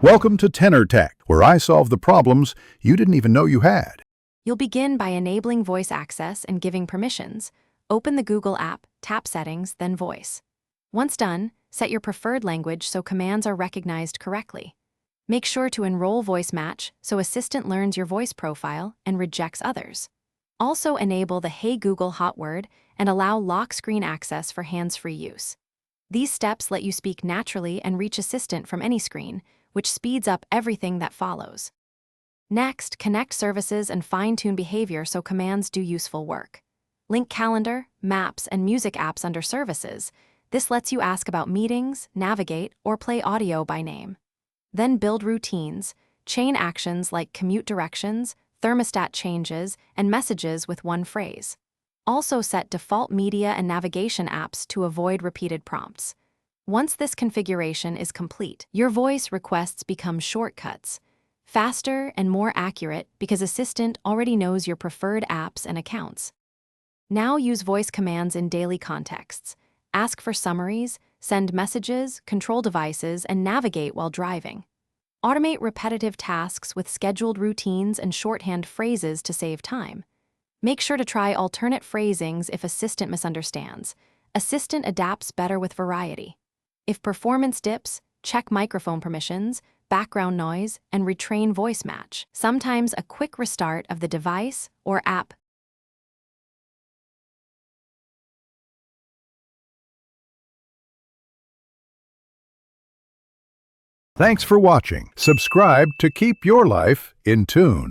Welcome to Tenor Tech, where I solve the problems you didn't even know you had. You'll begin by enabling voice access and giving permissions. Open the Google app, tap Settings, then Voice. Once done, set your preferred language so commands are recognized correctly. Make sure to enroll Voice Match so Assistant learns your voice profile and rejects others. Also enable the Hey Google hot word and allow lock screen access for hands-free use. These steps let you speak naturally and reach Assistant from any screen, which speeds up everything that follows. Next, connect services and fine-tune behavior so commands do useful work. Link calendar, maps, and music apps under services. This lets you ask about meetings, navigate, or play audio by name. Then build routines, chain actions like commute directions, thermostat changes, and messages with one phrase. Also set default media and navigation apps to avoid repeated prompts. Once this configuration is complete, your voice requests become shortcuts, faster and more accurate because Assistant already knows your preferred apps and accounts. Now use voice commands in daily contexts. Ask for summaries, send messages, control devices, and navigate while driving. Automate repetitive tasks with scheduled routines and shorthand phrases to save time. Make sure to try alternate phrasings if Assistant misunderstands. Assistant adapts better with variety. If performance dips, check microphone permissions, background noise, and retrain voice match. Sometimes a quick restart of the device or app. Thanks for watching. Subscribe to keep your life in tune.